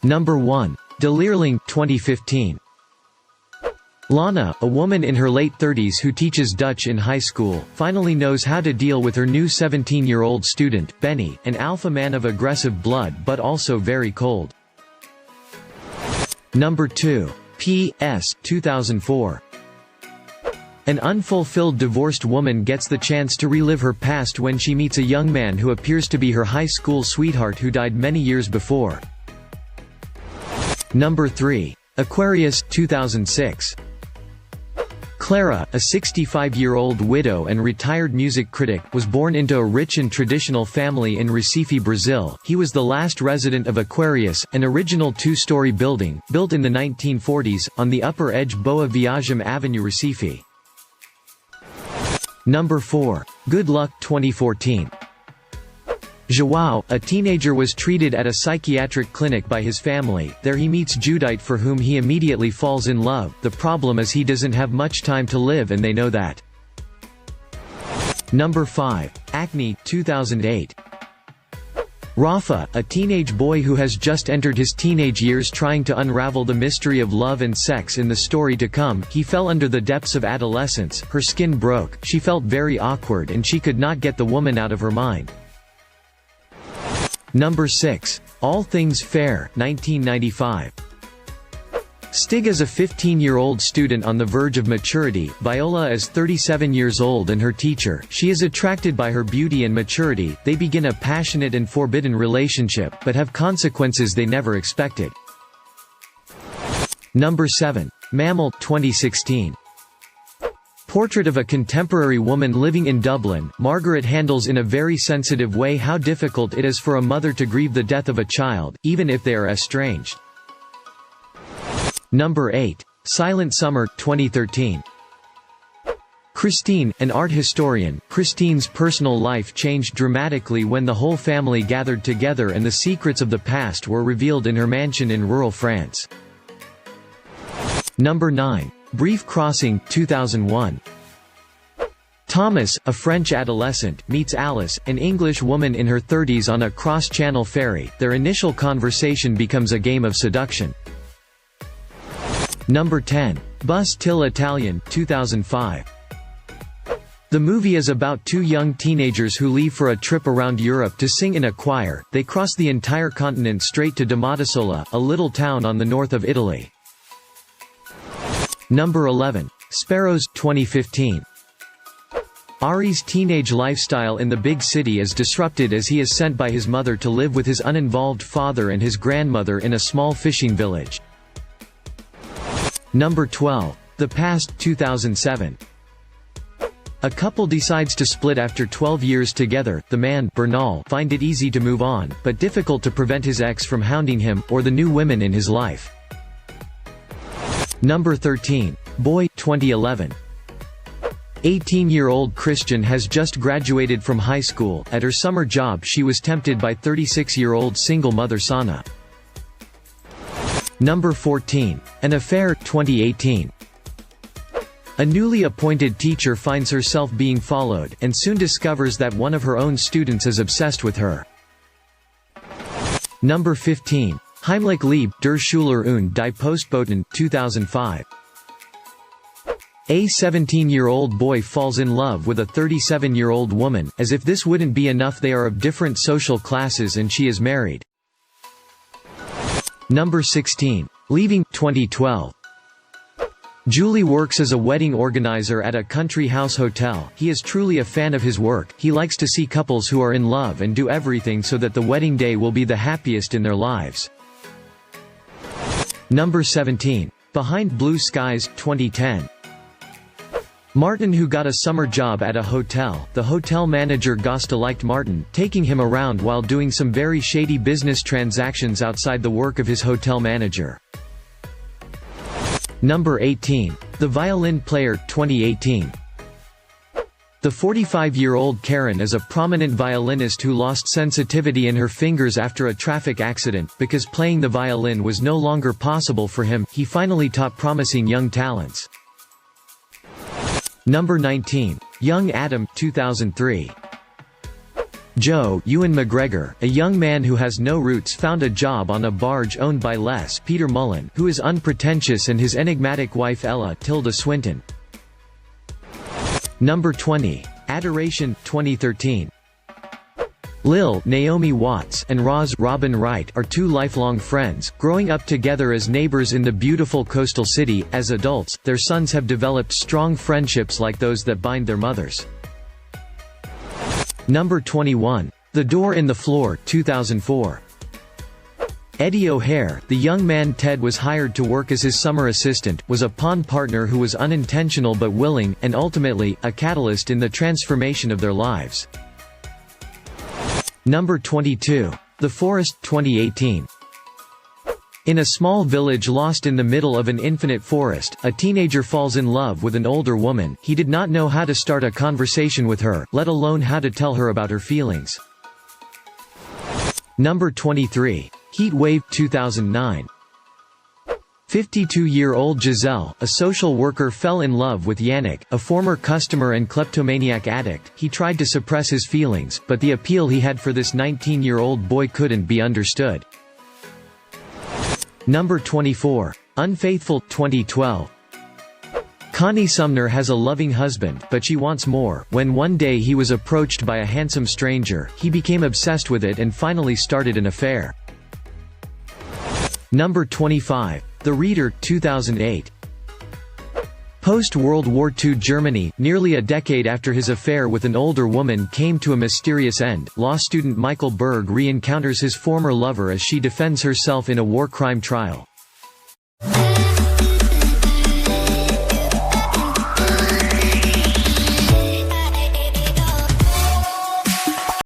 Number 1. De Leerling, 2015. Lana, a woman in her late 30s who teaches Dutch in high school, finally knows how to deal with her new 17-year-old student, Benny, an alpha man of aggressive blood but also very cold. Number 2. P.S. 2004. An unfulfilled divorced woman gets the chance to relive her past when she meets a young man who appears to be her high school sweetheart who died many years before. Number 3. Aquarius, 2006. Clara, a 65-year-old widow and retired music critic, was born into a rich and traditional family in Recife, Brazil. He was the last resident of Aquarius, an original two-story building, built in the 1940s, on the upper edge Boa Viagem Avenue, Recife. Number 4. Good Luck, 2014. João, a teenager, was treated at a psychiatric clinic by his family. There he meets Judite, for whom he immediately falls in love. The problem is he doesn't have much time to live and they know that. Number 5. Acne, 2008. Rafa, a teenage boy who has just entered his teenage years trying to unravel the mystery of love and sex in the story to come. He fell under the depths of adolescence, her skin broke, she felt very awkward and she could not get the woman out of her mind. Number 6. All Things Fair, 1995. Stig is a 15-year-old student on the verge of maturity. Viola is 37 years old and her teacher. She is attracted by her beauty and maturity. They begin a passionate and forbidden relationship, but have consequences they never expected. Number 7. Mammal, 2016. Portrait of a contemporary woman living in Dublin. Margaret handles in a very sensitive way how difficult it is for a mother to grieve the death of a child, even if they are estranged. Number 8. Silent Summer, 2013. Christine, an art historian. Christine's personal life changed dramatically when the whole family gathered together and the secrets of the past were revealed in her mansion in rural France. Number 9. Brief Crossing, 2001. Thomas, a French adolescent, meets Alice, an English woman in her 30s, on a cross-channel ferry. Their initial conversation becomes a game of seduction. Number 10. Bus till Italian, 2005. The movie is about two young teenagers who leave for a trip around Europe to sing in a choir. They cross the entire continent straight to Domodossola, a little town on the north of Italy. Number 11. Sparrows, 2015. Ari's teenage lifestyle in the big city is disrupted as he is sent by his mother to live with his uninvolved father and his grandmother in a small fishing village. Number 12. The Past, 2007. A couple decides to split after 12 years together. The man, Bernal, finds it easy to move on, but difficult to prevent his ex from hounding him, or the new women in his life. Number 13. Boy, 2011. 18-year-old Christian has just graduated from high school. At her summer job she was tempted by 36-year-old single mother Sana. Number 14. An Affair, 2018. A newly appointed teacher finds herself being followed, and soon discovers that one of her own students is obsessed with her. Number 15. Heimlich Liebe, der Schüler und die Postboten, 2005. A 17-year-old boy falls in love with a 37-year-old woman. As if this wouldn't be enough, they are of different social classes and she is married. Number 16. Leaving, 2012. Julie works as a wedding organizer at a country house hotel. He is truly a fan of his work. He likes to see couples who are in love and do everything so that the wedding day will be the happiest in their lives. Number 17. Behind Blue Skies, 2010. Martin, who got a summer job at a hotel. The hotel manager Gosta liked Martin, taking him around while doing some very shady business transactions outside the work of his hotel manager. Number 18. The Violin Player, 2018. The 45-year-old Karen is a prominent violinist who lost sensitivity in her fingers after a traffic accident. Because playing the violin was no longer possible for him, he finally taught promising young talents. Number 19. Young Adam, 2003. Joe Ewan McGregor, a young man who has no roots, found a job on a barge owned by Les Peter Mullen, who is unpretentious, and his enigmatic wife Ella Tilda Swinton. Number 20. Adoration, 2013. Lil Naomi Watts and Roz Robin Wright are two lifelong friends, growing up together as neighbors in the beautiful coastal city. As adults, their sons have developed strong friendships like those that bind their mothers. Number 21. The Door in the Floor, 2004. Eddie O'Hare, the young man Ted was hired to work as his summer assistant, was a pawn partner who was unintentional but willing, and ultimately, a catalyst in the transformation of their lives. Number 22. The Forest, 2018. In a small village lost in the middle of an infinite forest, a teenager falls in love with an older woman. He did not know how to start a conversation with her, let alone how to tell her about her feelings. Number 23. Heat Wave, 2009. 52-year-old Giselle, a social worker, fell in love with Yannick, a former customer and kleptomaniac addict. He tried to suppress his feelings, but the appeal he had for this 19-year-old boy couldn't be understood. Number 24. Unfaithful, 2012. Connie Sumner has a loving husband, but she wants more. When one day he was approached by a handsome stranger, he became obsessed with it and finally started an affair. Number 25. The Reader, 2008. Post-World War II Germany, nearly a decade after his affair with an older woman came to a mysterious end, law student Michael Berg re-encounters his former lover as she defends herself in a war crime trial.